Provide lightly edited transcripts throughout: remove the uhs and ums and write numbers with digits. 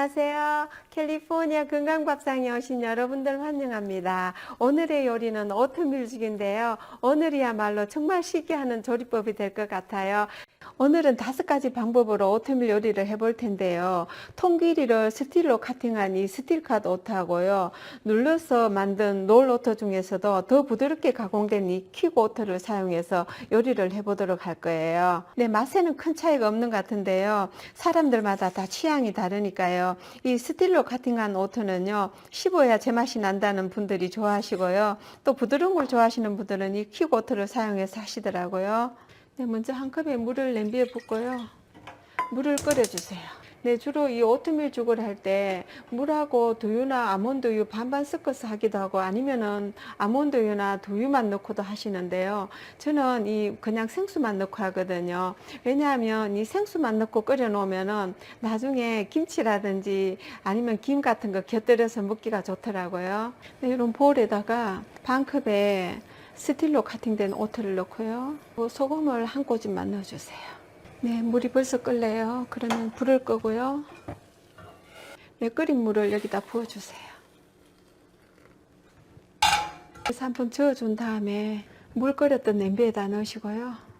안녕하세요. 캘리포니아 건강밥상에 오신 여러분들 환영합니다. 오늘의 요리는 오트밀죽인데요. 오늘이야말로 정말 쉽게 하는 조리법이 될 것 같아요. 오늘은 5가지 방법으로 오트밀 요리를 해볼 텐데요. 통길이를 스틸로 카팅한 이 스틸컷 오트하고요. 눌러서 만든 롤 오트 중에서도 더 부드럽게 가공된 이 킥 오트를 사용해서 요리를 해보도록 할 거예요. 네, 맛에는 큰 차이가 없는 것 같은데요. 사람들마다 다 취향이 다르니까요. 이 스틸로 카팅한 오트는요, 씹어야 제맛이 난다는 분들이 좋아하시고요. 또 부드러운 걸 좋아하시는 분들은 이 킥 오트를 사용해서 하시더라고요. 네, 먼저 한 컵에 물을 냄비에 붓고요. 물을 끓여주세요. 네, 주로 이 오트밀 죽을 할 때 물하고 두유나 아몬드우유 반반 섞어서 하기도 하고 아니면은 아몬드우유나 두유만 넣고도 하시는데요. 저는 이 그냥 생수만 넣고 하거든요. 왜냐하면 이 생수만 넣고 끓여 놓으면은 나중에 김치라든지 아니면 김 같은 거 곁들여서 먹기가 좋더라고요. 네, 이런 볼에다가 반 컵에 스틸로 카팅된 오트를 넣고요. 소금을 한 꼬집만 넣어주세요. 네, 물이 벌써 끓네요. 그러면 불을 끄고요. 네, 끓인 물을 여기다 부어주세요. 그래서 한번 저어준 다음에 물 끓였던 냄비에다 넣으시고요.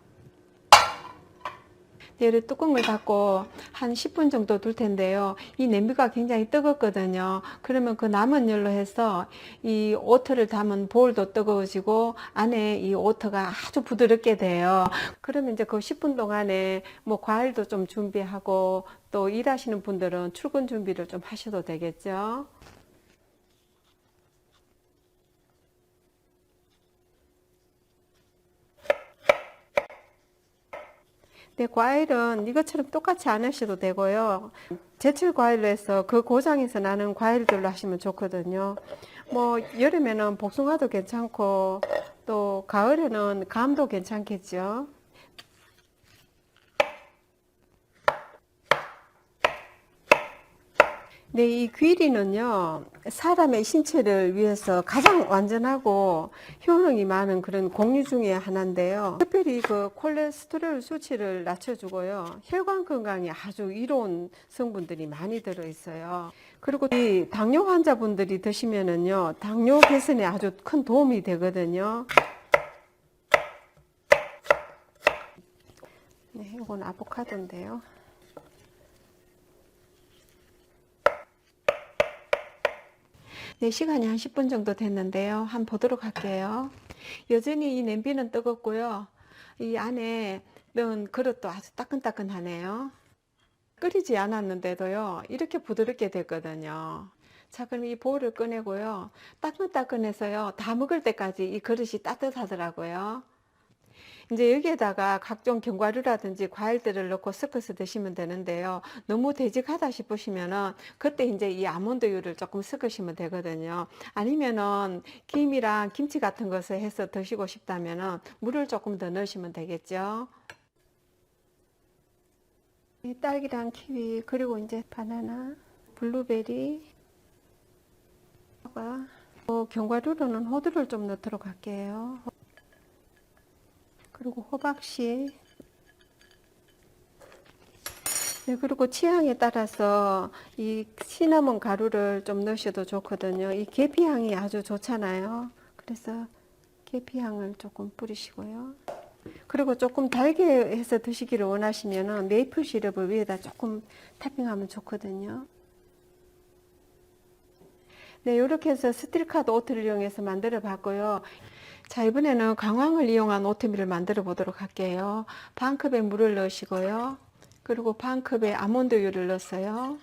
네, 뚜껑을 닫고 한 10분 정도 둘 텐데요. 이 냄비가 굉장히 뜨겁거든요. 그러면 그 남은 열로 해서 이 오트를 담은 볼도 뜨거워지고 안에 이 오트가 아주 부드럽게 돼요. 그러면 이제 그 10분 동안에 뭐 과일도 좀 준비하고 또 일하시는 분들은 출근 준비를 좀 하셔도 되겠죠. 네, 과일은 이것처럼 똑같이 안 하셔도 되고요. 제철 과일로 해서 그 고장에서 나는 과일들로 하시면 좋거든요. 뭐 여름에는 복숭아도 괜찮고 또 가을에는 감도 괜찮겠죠. 네, 이 귀리는요, 사람의 신체를 위해서 가장 완전하고 효능이 많은 그런 곡류 중에 하나인데요. 특별히 그 콜레스테롤 수치를 낮춰주고요. 혈관 건강에 아주 이로운 성분들이 많이 들어있어요. 그리고 이 당뇨 환자분들이 드시면은요, 당뇨 개선에 아주 큰 도움이 되거든요. 네, 이건 아보카도인데요. 네, 시간이 한 10분 정도 됐는데요. 한번 보도록 할게요. 여전히 이 냄비는 뜨겁고요. 이 안에 넣은 그릇도 아주 따끈따끈하네요. 끓이지 않았는데도요. 이렇게 부드럽게 됐거든요. 자, 그럼 이 볼을 꺼내고요. 따끈따끈해서요. 다 먹을 때까지 이 그릇이 따뜻하더라고요. 이제 여기에다가 각종 견과류라든지 과일들을 넣고 섞어서 드시면 되는데요. 너무 되직하다 싶으시면은 그때 이제 이 아몬드유를 조금 섞으시면 되거든요. 아니면은 김이랑 김치 같은 것을 해서 드시고 싶다면은 물을 조금 더 넣으시면 되겠죠. 딸기랑 키위 그리고 이제 바나나, 블루베리, 견과류로는 호두를 좀 넣도록 할게요. 그리고 호박씨. 네, 그리고 취향에 따라서 이 시나몬 가루를 좀 넣으셔도 좋거든요. 이 계피향이 아주 좋잖아요. 그래서 계피향을 조금 뿌리시고요. 그리고 조금 달게 해서 드시기를 원하시면 메이플 시럽을 위에다 조금 토핑하면 좋거든요. 네, 이렇게 해서 스틸카드 오트를 이용해서 만들어 봤고요. 자, 이번에는 강황을 이용한 오트밀을 만들어 보도록 할게요. 반 컵에 물을 넣으시고요. 그리고 반 컵에 아몬드유를 넣었어요.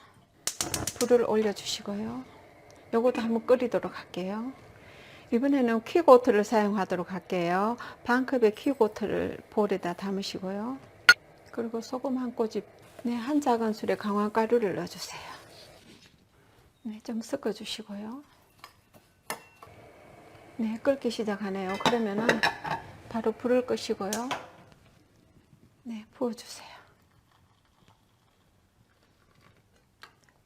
불을 올려주시고요. 요것도 한번 끓이도록 할게요. 이번에는 퀵오트를 사용하도록 할게요. 반 컵의 퀵오트를 볼에다 담으시고요. 그리고 소금 한 꼬집, 네, 한 작은술에 강황가루를 넣어주세요. 네, 좀 섞어주시고요. 네, 끓기 시작하네요. 그러면은 바로 불을 끄시고요. 네, 부어주세요.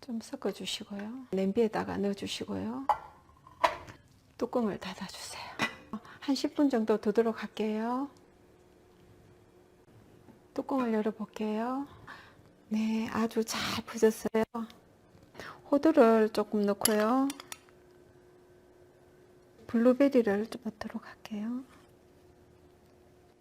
좀 섞어주시고요. 냄비에다가 넣어주시고요. 뚜껑을 닫아주세요. 한 10분 정도 두도록 할게요. 뚜껑을 열어볼게요. 네, 아주 잘 부졌어요. 호두를 조금 넣고요. 블루베리를 좀 넣도록 할게요.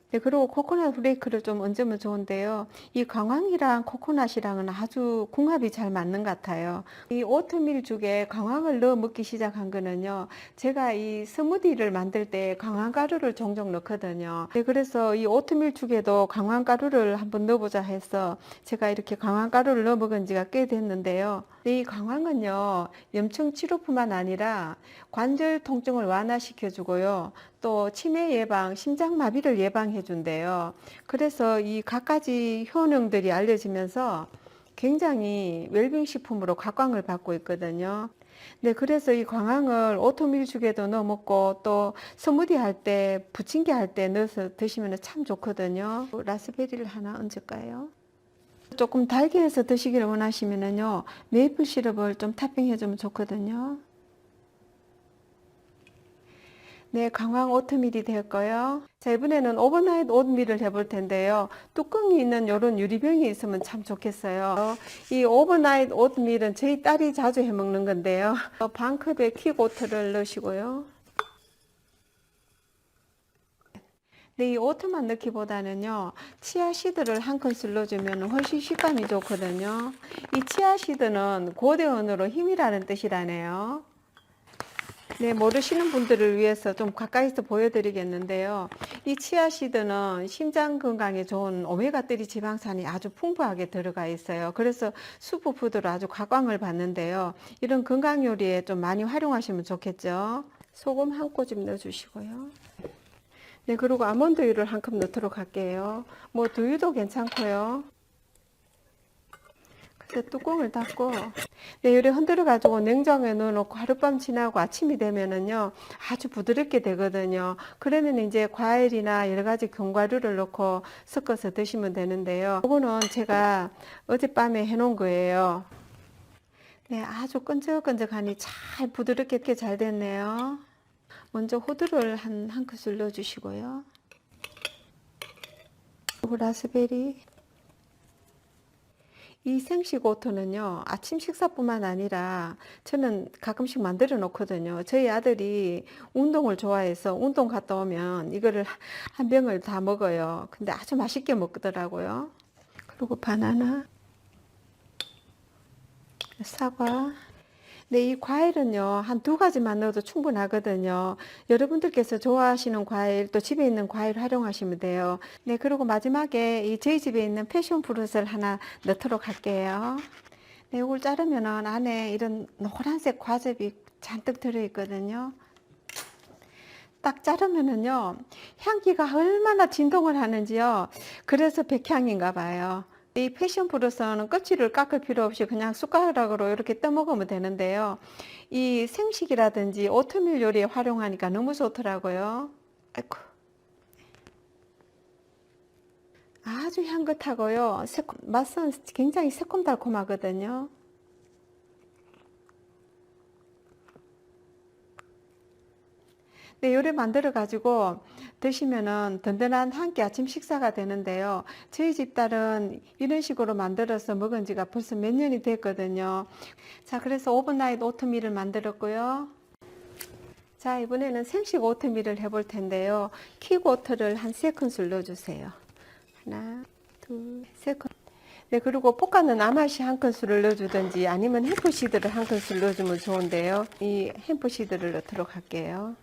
네, 그리고 코코넛 플레이크를 좀 얹으면 좋은데요. 이 강황이랑 코코넛이랑은 아주 궁합이 잘 맞는 것 같아요. 이 오트밀 죽에 강황을 넣어 먹기 시작한 거는요. 제가 이 스무디를 만들 때 강황가루를 종종 넣거든요. 네, 그래서 이 오트밀 죽에도 강황가루를 한번 넣어보자 해서 제가 이렇게 강황가루를 넣어 먹은 지가 꽤 됐는데요. 이 강황은요, 염증 치료뿐만 아니라 관절 통증을 완화시켜 주고요. 또 치매 예방, 심장마비를 예방해 준대요. 그래서 이 갖가지 효능들이 알려지면서 굉장히 웰빙 식품으로 각광을 받고 있거든요. 네, 그래서 이 광황을 오트밀죽에도 넣어 먹고 또 스무디 할 때, 부침개 할 때 넣어서 드시면 참 좋거든요. 라스베리를 하나 얹을까요? 조금 달게 해서 드시기를 원하시면요, 메이플 시럽을 좀 토핑해 주면 좋거든요. 네, 강황 오트밀이 됐고요. 자, 이번에는 오버나잇 오트밀을 해볼 텐데요. 뚜껑이 있는 이런 유리병이 있으면 참 좋겠어요. 이 오버나잇 오트밀은 저희 딸이 자주 해 먹는 건데요. 반 컵의 킥오트를 넣으시고요. 네, 이 오트만 넣기보다는요, 치아시드를 한 큰술 넣어주면 훨씬 식감이 좋거든요. 이 치아시드는 고대언어로 힘이라는 뜻이라네요. 네, 모르시는 분들을 위해서 좀 가까이서 보여드리겠는데요. 이 치아시드는 심장 건강에 좋은 오메가3 지방산이 아주 풍부하게 들어가 있어요. 그래서 슈퍼푸드로 아주 각광을 받는데요. 이런 건강 요리에 좀 많이 활용하시면 좋겠죠. 소금 한 꼬집 넣어주시고요. 네, 그리고 아몬드유를 한 컵 넣도록 할게요. 뭐 두유도 괜찮고요. 그래서 뚜껑을 닫고, 네, 요리 흔들어 가지고 냉장고에 넣어놓고 하룻밤 지나고 아침이 되면은요, 아주 부드럽게 되거든요. 그러면 이제 과일이나 여러 가지 견과류를 넣고 섞어서 드시면 되는데요. 이거는 제가 어젯밤에 해놓은 거예요. 네, 아주 끈적끈적하니 잘 부드럽게 잘 됐네요. 먼저 호두를 한 큰술 넣어주시고요. 그리고 라스베리. 이 생식 오토는요, 아침 식사뿐만 아니라 저는 가끔씩 만들어 놓거든요. 저희 아들이 운동을 좋아해서 운동 갔다 오면 이거를 한 병을 다 먹어요. 근데 아주 맛있게 먹더라고요. 그리고 바나나, 사과. 네, 이 과일은요, 한 두 가지만 넣어도 충분하거든요. 여러분들께서 좋아하시는 과일, 또 집에 있는 과일 활용하시면 돼요. 네, 그리고 마지막에 이 저희 집에 있는 패션 프루트를 하나 넣도록 할게요. 네, 이걸 자르면은 안에 이런 노란색 과즙이 잔뜩 들어있거든요. 딱 자르면은요, 향기가 얼마나 진동을 하는지요. 그래서 백향인가 봐요. 이 패션 프루트는 껍질을 깎을 필요 없이 그냥 숟가락으로 이렇게 떠먹으면 되는데요. 이 생식이라든지 오트밀 요리에 활용하니까 너무 좋더라고요. 아이고. 아주 향긋하고요. 맛은 굉장히 새콤달콤하거든요. 네, 요리 만들어 가지고 드시면은 든든한 한 끼 아침 식사가 되는데요. 저희 집 딸은 이런 식으로 만들어서 먹은 지가 벌써 몇 년이 됐거든요. 자, 그래서 오버나잇 오트밀을 만들었고요. 자, 이번에는 생식 오트밀을 해볼 텐데요. 킥오트를 한 3큰술 넣어주세요. 하나, 둘, 세 큰술. 네, 그리고 볶아는 아마시 한 큰술을 넣어주든지 아니면 햄프시드를 한 큰술 넣어주면 좋은데요. 이 햄프시드를 넣도록 할게요.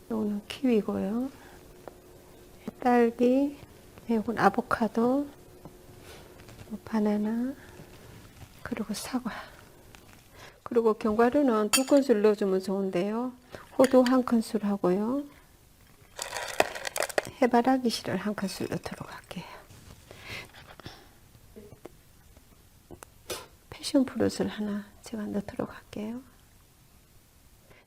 이거는 키위고요. 딸기, 이건 아보카도, 바나나, 그리고 사과. 그리고 견과류는 2큰술 넣어주면 좋은데요. 호두 한 큰술 하고요. 해바라기 씨를 한 큰술 넣도록 할게요. 패션 프루트를 하나 제가 넣도록 할게요.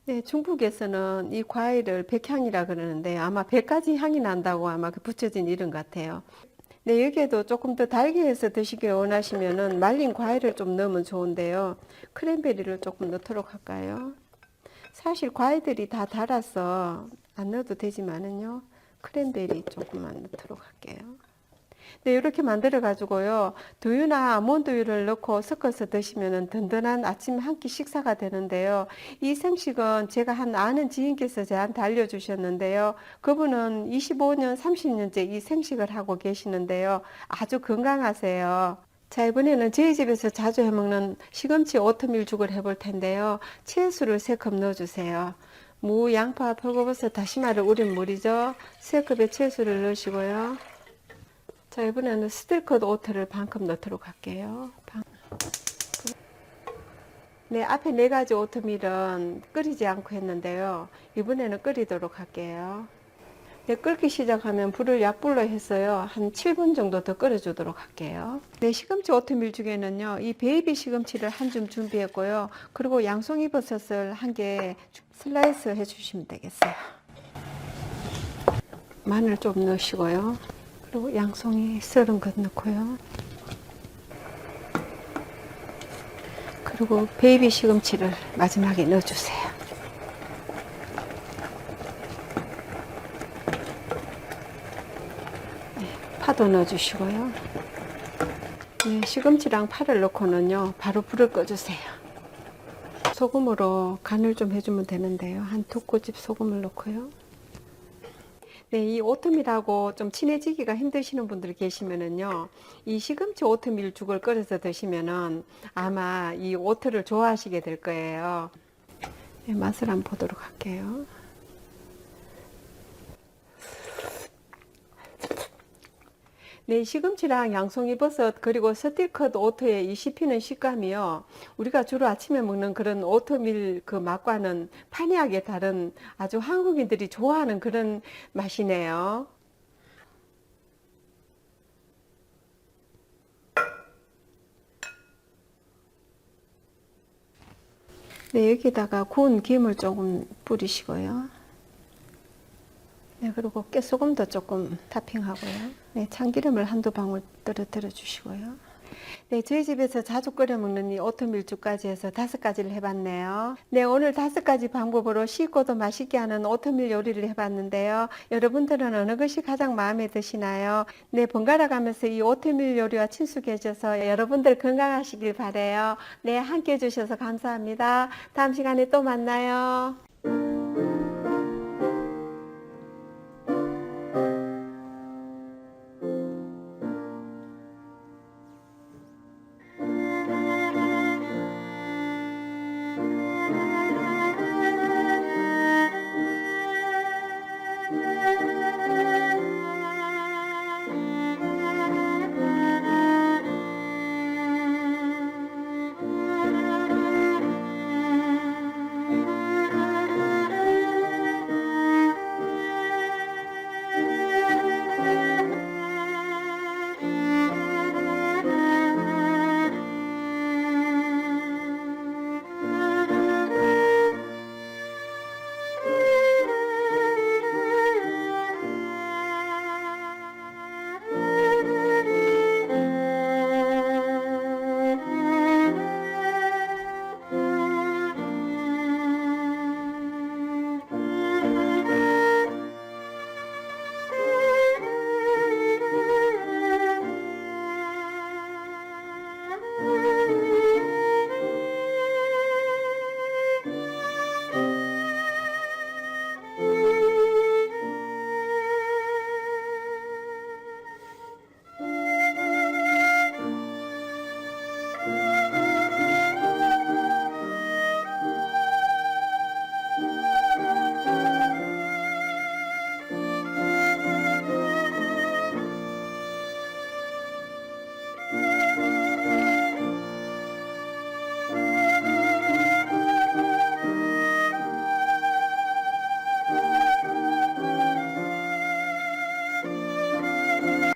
네, 중국에서는 이 과일을 백향이라 그러는데 아마 100가지 향이 난다고 아마 붙여진 이름 같아요. 네, 여기에도 조금 더 달게 해서 드시길 원하시면은 말린 과일을 좀 넣으면 좋은데요. 크랜베리를 조금 넣도록 할까요? 사실 과일들이 다 달아서 안 넣어도 되지만은요. 크랜베리 조금만 넣도록 할게요. 네, 이렇게 만들어 가지고요. 두유나 아몬드유를 넣고 섞어서 드시면 든든한 아침 한 끼 식사가 되는데요. 이 생식은 제가 한 아는 지인께서 저한테 알려주셨는데요. 그분은 25년, 30년째 이 생식을 하고 계시는데요. 아주 건강하세요. 자, 이번에는 저희 집에서 자주 해먹는 시금치 오트밀 죽을 해볼 텐데요. 채소를 3컵 넣어주세요. 무, 양파, 표고버섯, 다시마를 우린 물이죠. 3컵의 채소를 넣으시고요. 자, 이번에는 스틸컷 오트를 반컵 넣도록 할게요. 네, 앞에 4가지 오트밀은 끓이지 않고 했는데요. 이번에는 끓이도록 할게요. 네, 끓기 시작하면 불을 약불로 했어요. 한 7분 정도 더 끓여주도록 할게요. 네, 시금치 오트밀 중에는요, 이 베이비 시금치를 한 줌 준비했고요. 그리고 양송이 버섯을 한 개 슬라이스 해주시면 되겠어요. 마늘 좀 넣으시고요. 그리고 양송이 썰은 것 넣고요. 그리고 베이비 시금치를 마지막에 넣어주세요. 파도 넣어주시고요. 네, 시금치랑 파를 넣고는요, 바로 불을 꺼주세요. 소금으로 간을 좀 해주면 되는데요. 한 2꼬집 소금을 넣고요. 네, 이 오트밀하고 좀 친해지기가 힘드시는 분들이 계시면은요, 이 시금치 오트밀 죽을 끓여서 드시면은 아마 이 오트를 좋아하시게 될 거예요. 네, 맛을 한번 보도록 할게요. 네, 시금치랑 양송이 버섯 그리고 스틸컷 오트의 이 씹히는 식감이요. 우리가 주로 아침에 먹는 그런 오트밀 그 맛과는 판이하게 다른 아주 한국인들이 좋아하는 그런 맛이네요. 네, 여기다가 구운 김을 조금 뿌리시고요. 네, 그리고 깨소금도 조금 타핑하고요. 네, 참기름을 한두 방울 떨어뜨려 주시고요. 네, 저희 집에서 자주 끓여 먹는 이 오트밀죽까지 해서 5가지를 해봤네요. 네, 오늘 5가지 방법으로 쉽고도 맛있게 하는 오트밀 요리를 해봤는데요. 여러분들은 어느 것이 가장 마음에 드시나요? 네, 번갈아 가면서 이 오트밀 요리와 친숙해져서 여러분들 건강하시길 바래요. 네, 함께 해주셔서 감사합니다. 다음 시간에 또 만나요.